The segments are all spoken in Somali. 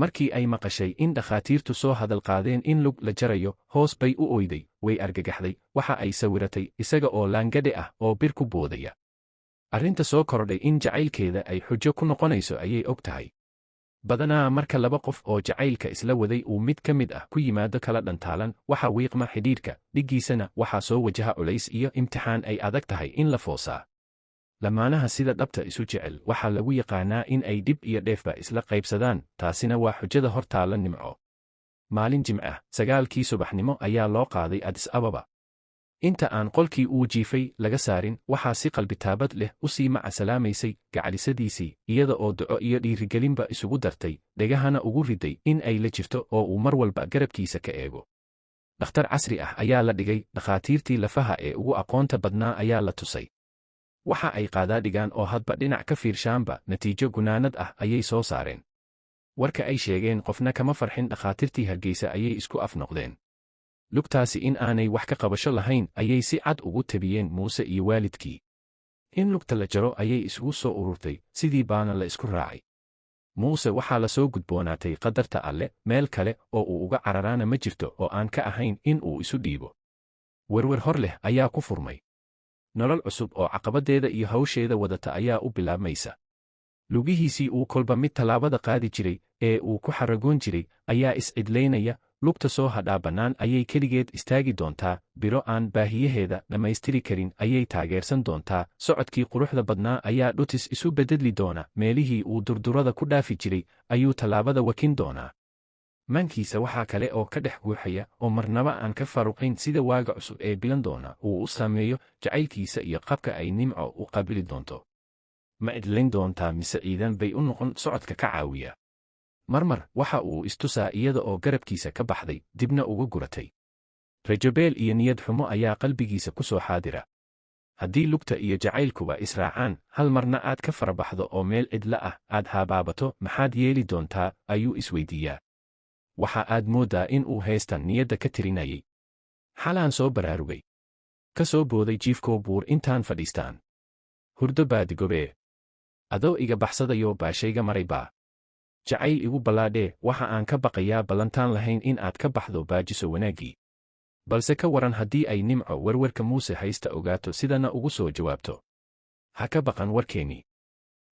markii ay maqashay in dhakhaatiirtu soo hadal qaadeen in lug la jarayo, hoos bay u oyday, way argagaxday, waxa ay sawiratay isaga oo laangadhe ah oo bir ku boodaya. Arrinta soo kordhay in jacaylkeeda ay xujo ku noqonayso ayay og tahay. Badanaa marka laba qof oo jacaylka isla waday uu mid ka mid ah ku yimaado kala dhantaalan, waxa wiiqma xidhiidhka, dhiggiisana waxaa soo wajaha culays iyo imtixaan ay adag tahay in la foosaa. Lamaanaha sida dhabta isu jecel waxaa lagu yaqaanaa in ay dhib iyo dheefba isla qaybsadaan, taasina waa xujada hortaalla Nimco. Maalin Jimce ah, 9kii subaxnimo ayaa loo qaaday Addis Ababa. Inta aan qolkii uu jiifay laga saarin, waxaa si qalbitaabad leh u sii macasalaamaysay gacalisadiisii, iyada oo duco iyo dhiirigelinba isugu dartay, dhegahana ugu riday in ay la jirto oo uu mar walba garabkiisa ka eego. Dhakhtar casri ah ayaa la dhigay, dhakhaatiirtii lafaha ee ugu aqoonta badnaa ayaa la tusay. Waxa ay qaadaadhigaan oo hadba dhinac ka fiirshaanba, natiijo gunaanad ah ayay soo saareen. Warka ay sheegeen qofna kama farxin, dhakhaatiirtii Hargeysa ayay isku afnoqdeen. Lugtaasi in aanay wax ka qabasho lahayn ayay si cad ugu tabiyeen Muuse iyo waalidkii. In lugta la jaro ayay isugu soo ururtay, sidii baana la isku raacay. Muuse waxaa la soo gudboonaatay qadarta Alle, meel kale oo uu uga cararaana ma jirto oo aan ka ahayn in uu isu dhiibo. Werwer hor leh ayaa ku furmay. Nolol cusub oo caqabadeeda iyo hawsheeda wadata ayaa u bilaabmaysa. Lugihiisii uu kolba mid tallaabada qaadi jiray ee uu ku xaragoon jiray ayaa is-cidlaynaya, lugta soo hadhaa bannaan ayay keligeed istaagi doontaa, biro aan baahiyaheeda dhammaystiri karin ayay taageersan doontaa, socodkii quruxda badnaa ayaa dhutis isu beddeli doona, meelihii uu durdurada ku dhaafi jiray ayuu tallaabada wakin doonaa. Maankiisa waxaa kale oo ka dhex guuxaya oo marnaba aan ka faaruqayn sida waaga cusub ee bilan doona uu u saameeyo jacaylkiisa iyo qabka ay Nimco u qaabili doonto. Ma cidlayn doontaa mise ciidan bay u noqon socodka ka caawiya. Marmar waxa uu istusaa iyada oo garabkiisa ka baxday, dibna uga guratay. Rajabeel iyo niyad xumo ayaa qalbigiisa ku soo xaadira. Haddii lugta iyo jacaylkuba israacaan, hal marna aad ka farabaxdo oo meel cidla ah aad habaabato, maxaad yeeli doontaa, ayuu isweydiiyaa. Waxa aad mooddaa in uu heestan niyadda ka tirinayay. Xalaan soo baraarugay. Ka soo booday jiifkoo buur intaan fadhiistaan. Hurdo baadigobee. Adoo iga baxsadayo baashayga maray baa. Jacayl igu ballaadhee, waxa aan ka baqayaa ballantaan lahayn in aad ka baxdo baajiso wanaaggii. Balse ka waran haddii ay Nimco werwerka Muuse haysta ogaato sidana ugu soo jawaabto. Ha ka baqan warkeennii.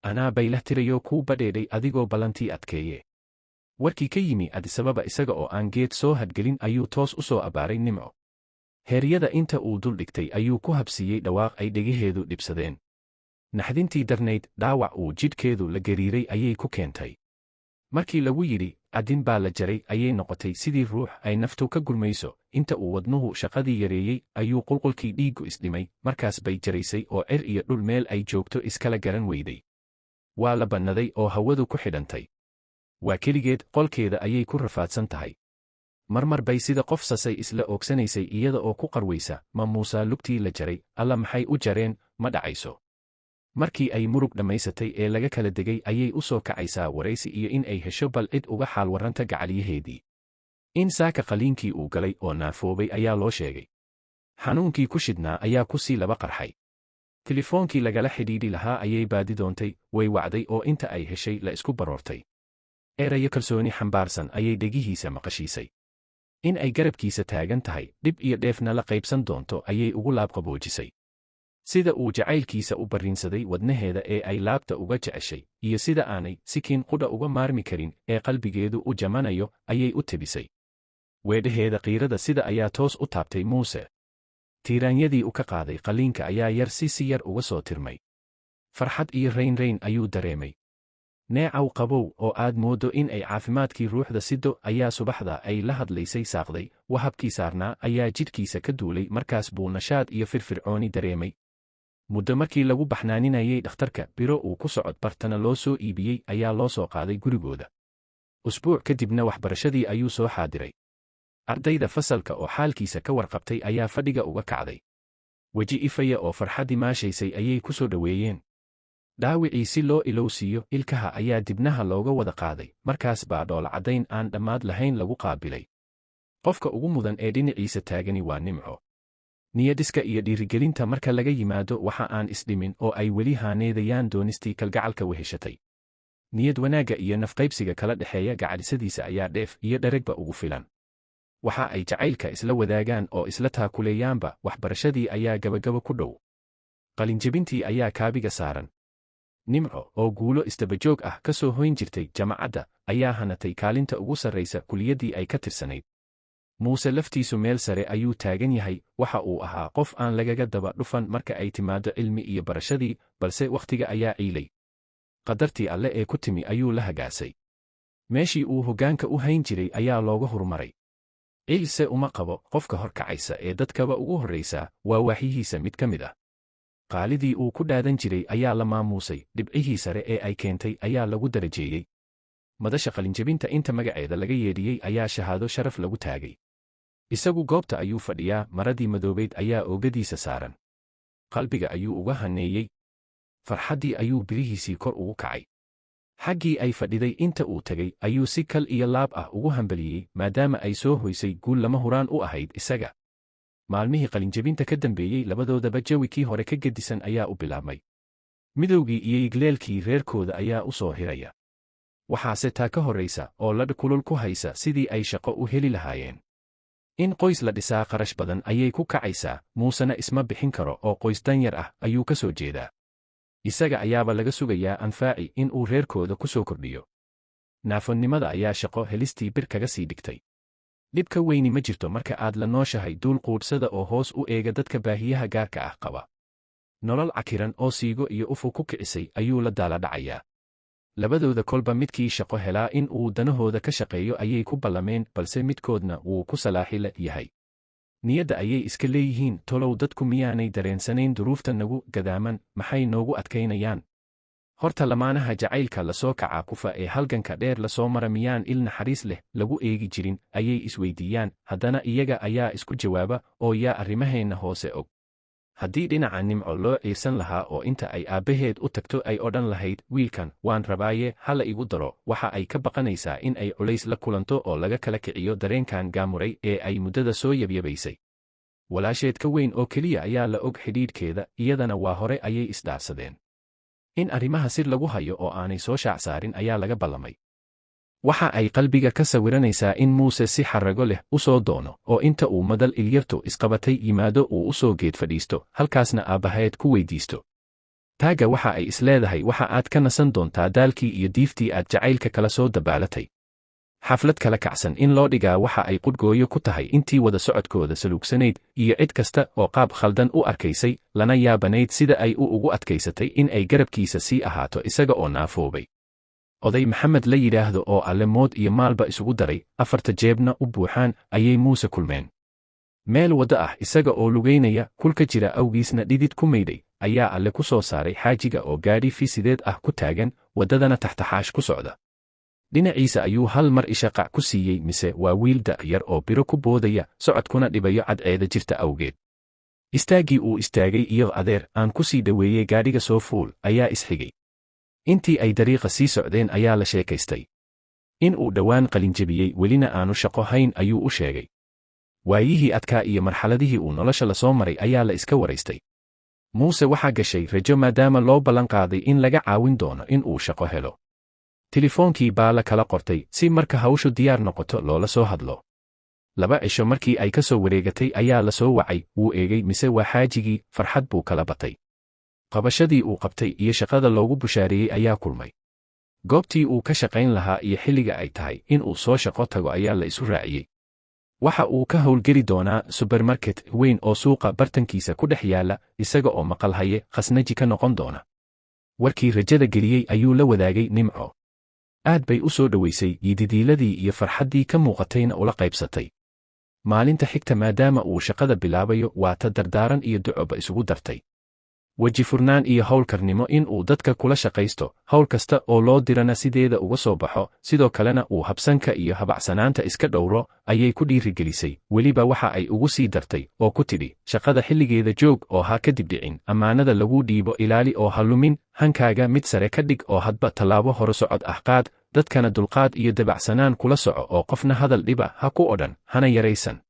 Anaa baylah tirayo kuu badheedhay adigoo ballantii adkeeye. Warkii ka yimi Addis Ababa isaga oo aan geed soo hadgelin ayuu toos u soo abaaray Nimco. Heeryada inta uu dul dhigtay ayuu ku habsiiyey dhawaaq ay dhegaheedu dhibsadeen. Naxdintii darnayd, dhaawac uu jidhkeedu la gariiray ayay ku keentay. Markii lagu yidhi, addin baa la jaray ayay noqotay sidii ruux ay naftu ka gurmayso, inta uu wadnuhu shaqadii yareeyey ayuu qulqulkii dhiiggu isdhimay, markaas bay jaraysay oo cer iyo dhul meel ay joogto iskala garan weyday. Waa la bannaday oo hawadu ku xidhantay. Waa keligeed, qolkeeda ayay ku rafaadsan tahay. Marmar bay sida qof sasay isla oogsanaysay iyada oo ku qarwaysa, ma Muusaa lugtii la jaray, alla maxay u jareen, ma dhacayso. Markii ay murug dhammaysatay ee laga kala degay ayay u soo kacaysaa waraysi iyo in ay hesho bal cid uga xaal warranta gacaliyaheedii. In saaka qaliinkii uu galay oo naafoobay ayaa loo sheegay. Xanuunkii ku shidhnaa ayaa ku sii laba qarxay. Tilifoonkii lagala xidhiidhi lahaa ayay baadi doontay, way wacday oo inta ay heshay la isku baroortay. Erayo kalsooni xambaarsan ayay dhegihiisa maqashiisay. In ay garabkiisa taagan tahay, dhib iyo dheefna la qaybsan doonto ayay ugu laabqaboojisay. Sida uu jacaylkiisa u barriinsaday wadnaheeda ee ay laabta uga jeceshay, iyo sida aanay sikiin qudha uga maarmi karin ee qalbigeedu u jamanayo, ayay u tebisay. Weedhaheeda qiirada sida ayaa toos u taabtay Muuse. Tiiraanyadii u ka qaaday qaliinka ayaa yar si yar uga soo tirmay. Farxad iyo rayn ayuu dareemay. Neecaw qabow oo aad mooddo in ay caafimaadkii ruuxda sido ayaa subaxda ay la hadlaysay saaqday, wahabkii saarnaa ayaa jidhkiisa ka duulay, markaas buu nashaad iyo firfircooni dareemay. Muddo markii lagu baxnaaninayay dhakhtarka, biro uu ku socod bartana loo soo iibiyey ayaa loo soo qaaday gurigooda. Usbuuc kadibna waxbarashadii ayuu soo xaadiray. Ardayda fasalka oo xaalkiisa ka warqabtay ayaa fadhiga uga kacday. Weji ifaya oo farxaddii maashaysay ayay ku soo dhoweeyeen. Dhaawicii si loo ilowsiiyo ilkaha ayaa dibnaha looga wada qaaday, markaas baa dhoola caddayn aan dhammaad lahayn lagu qaabilay. Qofka ugu mudan ee dhinaciisa taagani waa Nimco. Niyadiska iyo dhiirigelinta marka laga yimaado waxa aan isdhimin oo ay weli haaneedayaan doonistii kalgacalka weheshatay. niyad wanaagga iyo nafqaybsiga kala dhexeeya gacalisadiisa ayaa dheef iyo dheregba ugu filan. Waxa ay jacaylka isla wadaagaan oo isla taakuleeyaanba, waxbarashadii ayaa gabagabo ku dhow. Qalinjebintii ayaa kaabiga saaran. Nimco oo guulo istabajoog ah ka soo hoyn jirtay jaamacadda ayaa hanatay kaalinta ugu sarraysa kuliyaddii ay ka tirsanayd. Muuse laftiisu meel sare ayuu taagan yahay, waxa uu ahaa qof aan lagaga daba dhufan marka ay timaado cilmi iyo barashadii, balse wakhtiga ayaa ciilay. Qadartii alle ee ku timi ayuu la hagaasay. Meeshii uu hoggaanka u hayn jiray ayaa looga horumaray. Ciilse uma qabo, qofka horkacaysa ee dadkaba ugu horraysa waa waaxyihiisa mid ka mid ah. Qaalidii uu ku dhaadan jiray ayaa la maamuusay, dhibcihii sare ee ay keentay ayaa lagu darajeeyey. Madasha qalinjebinta inta magaceeda laga yeedhiyey ayaa shahaado sharaf lagu taagay. Isagu goobta ayuu fadhiyaa, maradii madoobayd ayaa oogadiisa saaran. Qalbiga ayuu uga haneeyey. Farxaddii ayuu birihiisii kor ugu kacay. Xaggii ay fadhiday inta uu tegay ayuu si kal iyo laab ah ugu hambaliyey, maadaama ay soo hoysay guul lama huraan u ahayd isaga. Maalmihii qalinjebinta ka dambeeyey labadoodaba jawi kii hore ka gedisan ayaa u bilaabmay. Midowgii iyo igleelkii reerkooda ayaa u soo hiraya. Waxaase taa ka horraysa oo ladh kulul ku haysa sidii ay shaqo u heli lahaayeen. In qoys la dhisaa qarash badan ayay ku kacaysaa, Muusena isma bixin karo oo qoys danyar ah ayuu ka soo jeedaa. Isaga ayaaba laga sugayaa anfaaci in uu reerkooda ku soo kordhiyo. Naafonnimada ayaa shaqo helistii bir kaga sii dhigtay. Dhib ka weyni ma jirto marka aad la nooshahay duul quudhsada oo hoos u eega dadka baahiyaha gaarka ah qaba. Nolol cakiran oo siigo iyo ufu ku kicisay ayuu la daala dhacayaa. Labadooda kolba midkii shaqo helaa in uu danahooda ka shaqeeyo ayay ku ballameen, balse midkoodna wuu ku salaaxi yahay. Niyadda ayay iska leeyihiin, tolow dadku miyaanay dareensanayn duruufta nagu gadaaman, maxay noogu adkaynayaan? Horta lamaanaha jacaylka la soo kacaa kufa ee halganka dheer la soo mara miyaan il naxariis leh lagu eegi jirin, ayay isweydiiyaan, haddana iyaga ayaa isku jawaaba, oo yaa arrimaheenna hoose og. Haddii dhinaca Nimco loo ciirsan lahaa oo inta ay aabbaheed u tagto ay odhan lahayd, wiilkan waan rabaaye hala igu daro, waxa ay ka baqanaysaa in ay culays la kulanto oo laga kala kiciyo dareenkan gaamuray ee ay muddada soo yabyabaysay. Walaasheed ka weyn oo keliya ayaa la og xidhiidhkeeda, iyadana waa hore ayay isdhaafsadeen. In arrimaha sir lagu hayo oo aanay soo shaac saarin ayaa laga ballamay. Waxa ay qalbiga ka sawiranaysaa in Muuse si xarrago leh u soo doono, oo inta uu madal ilyartu isqabatay yimaado uu u soo geed fadhiisto, halkaasna aabbaheed ku weydiisto. Taaga waxa ay isleedahay waxa aad ka nasan doontaa daalkii iyo diiftii aad jacaylka kala soo dabaalatay. Xaflad kala kacsan in loo dhigaa waxa ay qudhgooyo ku tahay intii wada socodkooda saluugsanayd iyo cid kasta oo qaab khaldan u arkaysay, lana yaabanayd sida ay ugu adkaysatay in ay garabkiisa sii ahaato isaga oo naafoobay. Oday Maxamed la yidhaahdo oo alle mood iyo maalba isugu daray, 4 jeebna u buuxaan, ayay Muuse kulmeen. Meel waddo ah isaga oo lugaynaya, kulka jira awgiisna dhidid ku maydhay, ayaa alle ku soo saaray xaajiga oo gaadhi fiisideed ah ku taagan, waddadana taxtaxaash ku socda. Dhinaciisa ayuu hal mar ishaqac ku siiyey, mise waa wiil da'yar oo biro ku boodaya, socodkuna dhibayo cadceeda jirta awgeed. Istaaggii uu istaagay iyo adeer aan ku sii dhoweeyey gaadhiga soo fuul ayaa isxigay. Intii ay dariiqa sii socdeen ayaa la sheekaystay. In uu dhowaan qalinjebiyey welina aanu shaqo hayn ayuu u sheegay. Waayihii adkaa iyo marxaladihii uu nolosha la soo maray ayaa la iska waraystay. Muuse waxaa gashay rajo maadaama loo ballan qaaday in laga caawin doono in uu shaqo helo. Tilifoonkii baa la kala qortay si marka hawshu diyaar noqoto loola soo hadlo. 2 cisho markii ay ka soo wareegatay ayaa la soo wacay, wuu eegay mise waa xaajigii, farxad buu kala batay. Qabashadii uu qabtay iyo shaqada loogu bushaareeyey ayaa kulmay. Goobtii uu ka shaqayn lahaa iyo xilliga ay tahay in uu soo shaqo tago ayaa la isu raaciyey. Waxa uu ka howlgeli doonaa supermarket weyn oo suuqa bartankiisa ku dhex yaala, isaga oo maqal haye khasnaji ka noqon doona. Warkii rajada geliyey ayuu la wadaagay Nimco. Aad bay u soo dhoweysay, yididiiladii iyo farxaddii ka muuqatayna ula qaybsatay. Maalinta xigta maadaama uu shaqada bilaabayo waa ta dardaaran iyo ducoba isugu dartay. Weji furnaan iyo howlkarnimo in uu dadka kula shaqaysto, howl kasta oo loo dirana sideeda uga soo baxo, sidoo kalena uu habsanka iyo habacsanaanta iska dhowro, ayay ku dhiirigelisay. Weliba waxa ay ugu sii dartay oo ku tidhi, shaqada xilligeeda joog oo ha ka dibdhicin, ammaanada lagu dhiibo ilaali oo ha lumin, hankaaga mid sare ka dhig oo hadba tallaabo hore socod ah qaad, dadkana dulqaad iyo dabacsanaan kula soco oo qofna hadal dhiba ha ku odhan, hana yaraysan.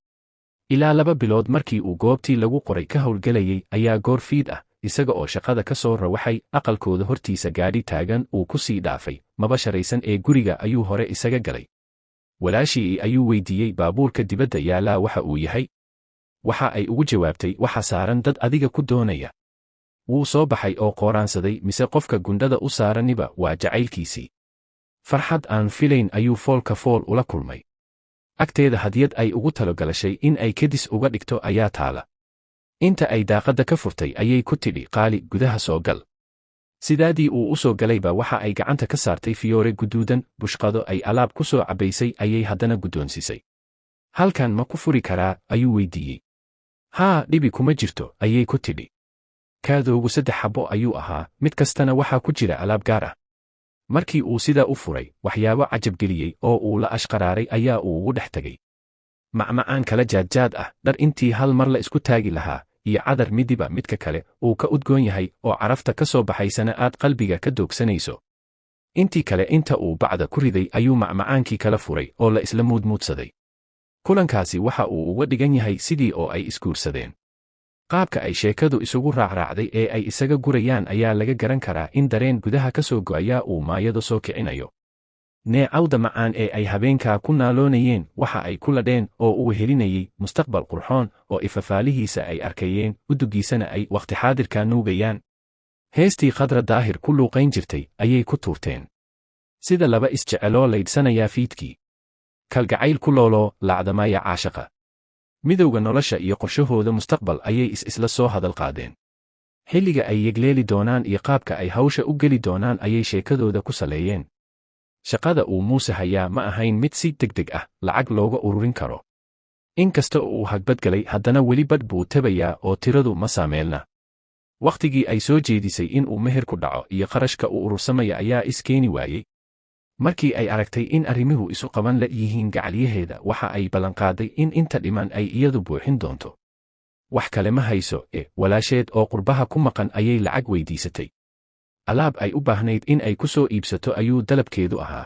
Ilaa 2 bilood markii uu goobtii lagu qoray ka howlgelayay ayaa goor fiid ah, isaga oo shaqada ka soo rawaxay, aqalkooda hortiisa gaadhi taagan uu ku sii dhaafay, maba sharaysan ee guriga ayuu hore isaga galay. Walaashii ayuu weydiiyey baabuurka dibadda yaallaa waxa uu yahay. Waxa ay ugu jawaabtay waxa saaran dad adiga ku doonaya. Wuu soo baxay oo qooraansaday mise qofka gundhada u saaraniba waa jacaylkiisii. Farxad aan filayn ayuu foolka fool ula kulmay. Agteeda hadiyad ay ugu talogalashay in ay kedis uga dhigto ayaa taala. Inta ay daaqadda ka furtay ayay ku tidhi qaali gudaha soo gal. Sidaadii uu u soo galayba waxa ay gacanta ka saartay fiyoore guduudan, bushqado ay alaab ku soo cabbaysay ayay haddana guddoonsisay. Halkan ma ku furi karaa? Ayuu weydiiyey. Haa, dhibi kuma jirto, ayay ku tidhi. Kaadoogu 3 xabbo ayuu ahaa, mid kastana waxaa ku jira alaab gaar ah. Markii uu sidaa u furay, waxyaabo cajab geliyey oo uu la ashqaraaray ayaa uu ugu dhex tegay. Macmacaan kala jaadjaad ah, dhar intii hal mar la isku taagi lahaa, iyo cadar midiba midka kale uu ka udgoon yahay oo carafta ka soo baxaysana aad qalbiga ka doogsanayso. Intii kale inta uu bacda ku riday ayuu macmacaankii kala furay oo la isla muudmuudsaday. Kulankaasi waxa uu uga dhigan yahay sidii oo ay isguursadeen. Qaabka ay sheekadu isugu raacraacday ee ay isaga gurayaan ayaa laga garan karaa in dareen gudaha ka soo go'aya uu maayado soo kicinayo. Neecawda macaan ee ay habeenkaa ku naaloonayeen waxa ay ku ladheen oo uu helinayay mustaqbal qurxoon oo ifafaalihiisa ay arkayeen, udugiisana ay wakhti xaadirka nuugayaan. Heestii Khadra Daahir ku luuqayn jirtay ayay ku tuurteen. Sida laba isjeceloo laydhsanayaa fiidkii. Kalgacayl ku looloo lacdamaya caashaqa. Midowga nolosha iyo qorshahooda mustaqbal ayay isla soo hadal qaadeen. Xilliga ay yegleeli doonaan iyo qaabka ay hawsha u geli doonaan ayay sheekadooda ku saleeyeen. Shaqada uu Muuse hayaa ma ahayn mid si degdeg ah lacag looga ururin karo. Inkasta oo uu hagbadgalay haddana weli badh buu tabayaa oo tiradu ma saameelna. Wakhtigii ay soo jeedisay in uu meherku dhaco iyo qarashka u urursamaya ayaa iskeeni waayey. Markii ay aragtay in arrimuhu isu qaban la yihiin gacalyaheeda waxa ay ballanqaaday in inta dhiman ay iyadu buuxin doonto. Wax kale ma hayso walaasheed oo qurbaha ku maqan ayay lacag weydiisatay. Alaab ay u baahnayd in ay ku soo iibsato ayuu dalabkeedu ahaa.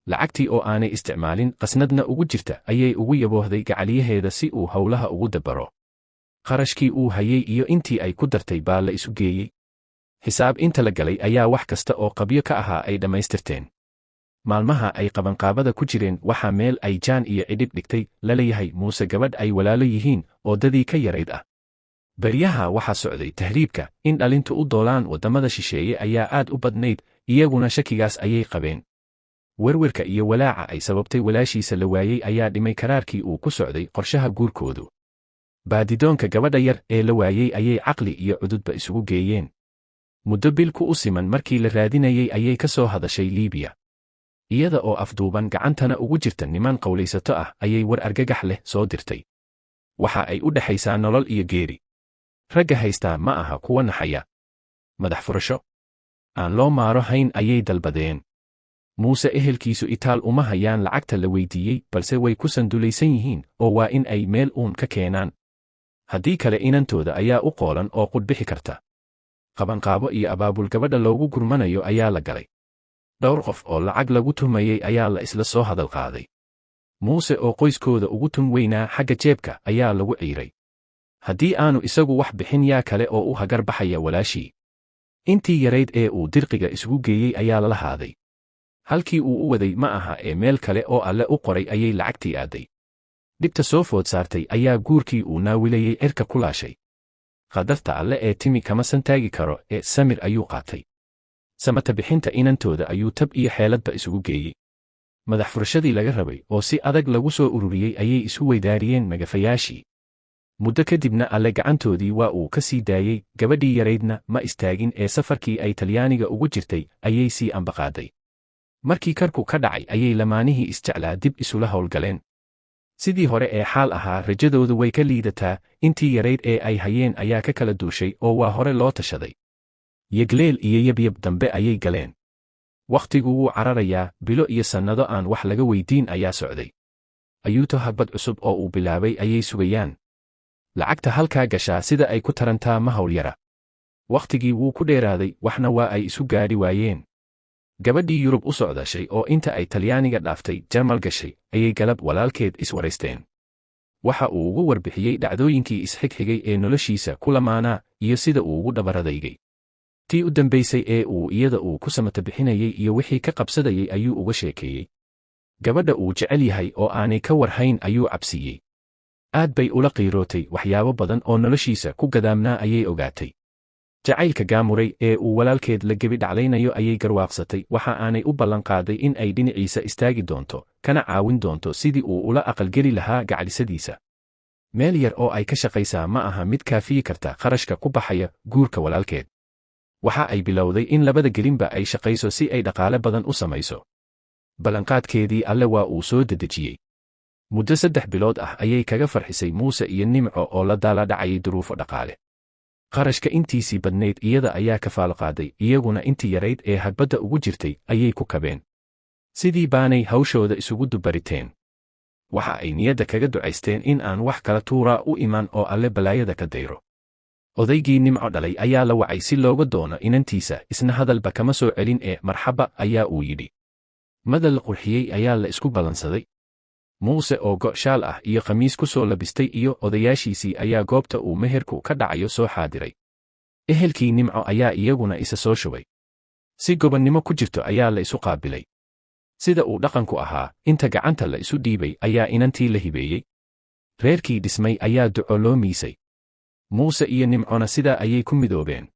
Lacagtii oo aanay isticmaalin qasnadna ugu jirta ayay ugu yaboohday gacalyaheeda si uu howlaha ugu dabaro. Qarashkii uu hayay iyo intii ay ku dartay baa la isu geeyey. Xisaab inta la galay ayaa wax kasta oo qabyo ka ahaa ay dhammaystirteen. Maalmaha ay qabanqaabada ku jireen waxaa meel ay jaan iyo cidhib dhigtay laleeyahay Muuse gabadh ay walaalo yihiin oo dadii ka yarayd ah. Baryaha waxaa socday tahriibka, in dhalintu u doolaan waddamada shisheeye ayaa aad u badnayd, iyaguna shakigaas ayay qabeen. Werwerka iyo walaaca ay sababtay walaashiisa la waayey ayaa dhimay karaarkii uu ku socday qorshaha guurkoodu. Baadidoonka gabadha yar ee la waayey ayay caqli iyo cududba isugu geeyeen. Muddo bil ku u siman markii la raadinayay ayay ka soo hadashay Liibiya. Iyada oo afduuban gacantana ugu jirta niman qowlaysato ah ayay war argagax leh soo dirtay. Waxa ay u dhaxaysaa nolol iyo geeri. Ragga haystaa ma aha kuwa naxaya. Madax furasho aan loo maaro hayn ayay dalbadeen. Muuse ehelkiisu itaal uma hayaan lacagta la weydiiyey balse way ku sandulaysan yihiin oo waa in ay meel uun ka keenaan. Haddii kale inantooda ayaa u qoolan oo qudbixi karta. Qabanqaabo iyo abaabul gabadha loogu gurmanayo ayaa la galay. Dhowr qof oo lacag lagu tuhmayey ayaa la isla soo hadal qaaday. Muuse oo qoyskooda ugu tun weynaa xagga jeebka ayaa lagu ciiray. Haddii aanu isagu wax bixin yaa kale oo u hagar baxaya walaashii. Intii yarayd ee uu dirqiga isugu geeyey ayaa la lahaaday. Halkii uu u waday ma aha ee meel kale oo Alle u qoray ayay lacagtii aaday. Dhibta soo food saartay ayaa guurkii uu naawilayey cirka ku laashay. Qadarta Alle ee timi kama santaagi karo ee samir ayuu qaatay. Samata bixinta inantooda ayuu tab iyo xeeladba isugu geeyey. Madax furashadii laga rabay oo si adag lagu soo ururiyey ayay isu weydaariyeen magafayaashii. Muddo kadibna Alle gacantoodii waa uu ka sii daayey, gabadhii yaraydna ma istaagin ee safarkii ay Talyaaniga ugu jirtay ayay sii ambaqaaday. Markii karku ka dhacay ayay lamaanihii isjeclaa dib isula howlgaleen. Sidii hore ee xaal ahaa rajadoodu way ka liidataa, intii yarayd ee ay hayeen ayaa ka kala duushay oo waa hore loo tashaday. Yegleel iyo yabyab dambe ayay galeen. Wakhtigu wuu cararayaa, bilo iyo sannado aan wax laga weydiin ayaa socday. Ayuuto hagbad cusub oo uu bilaabay ayay sugayaan. Lacagta halkaa gashaa sida ay ku tarantaa ma hawl yara. Wakhtigii wuu ku dheeraaday, waxna waa ay isu gaadhi waayeen. Gabadhii Yurub u socdashay oo inta ay Talyaaniga dhaaftay Jarmal gashay, ayay galab walaalkeed iswaraysteen. Waxa uu ugu warbixiyey dhacdooyinkii isxigxigay ee noloshiisa ku lamaanaa iyo sida uu ugu dhabaradaygay. tii u dambaysay ee iyada ku samata bixinayay iyo wixii ka qabsadayay ayuu uga sheekeeyey. Gabadha uu jecel yahay oo aanay ka warhayn ayuu cabsiiyey. Aad bay ula qiirootay, waxyaabo badan oo noloshiisa ku gadaamnaa ayay ogaatay. Jacaylka gaamuray ee uu walaalkeed la gebi dhaclaynayo ayay garwaaqsatay, waxa aanay u ballanqaaday in ay dhinaciisa istaagi doonto, kana caawin doonto sidii uu ula aqalgeli lahaa gacalisadiisa. Meel yar oo ay ka shaqaysaa ma aha mid kaafiyi karta kharashka ku baxaya guurka walaalkeed. Waxa ay bilowday in labada gelinba ay shaqayso si ay dhaqaale badan u samayso. Ballanqaadkeedii Alle waa uu soo dedejiyey. Muddo 3 bilood ah ayay kaga farxisay Muuse iyo Nimco oo la daala dhacayay duruufo dhaqaale. Qarashka intiisii badnayd iyada ayaa ka faalqaaday, iyaguna intii yarayd ee hadbadda ugu jirtay ayay ku kabeen. Sidii baanay hawshooda isugu dubariteen. Waxa ay niyadda kaga ducaysteen in aan wax kala tuuraa u iman oo Alle balaayada ka dayro. Odaygii Nimco dhalay ayaa la wacay si looga doono inantiisa, isna hadalba kama soo celin ee marxaba ayaa uu yidhi. Madal qurxiyey ayaa la isku ballansaday. Muuse oo go'shaal ah iyo khamiis ku soo labistay iyo odayaashiisii ayaa goobta uu meherku ka dhacayo soo xaadiray. Ehelkii Nimco ayaa iyaguna isa soo shubay. Si gobonnimo ku jirto ayaa la isu qaabilay. Sida uu dhaqanku ahaa, inta gacanta la isu dhiibay ayaa inantii la hibeeyey. Reerkii dhismay ayaa duco loo miisay. Muuse iyo Nimcona sidaa ayay ku midoobeen.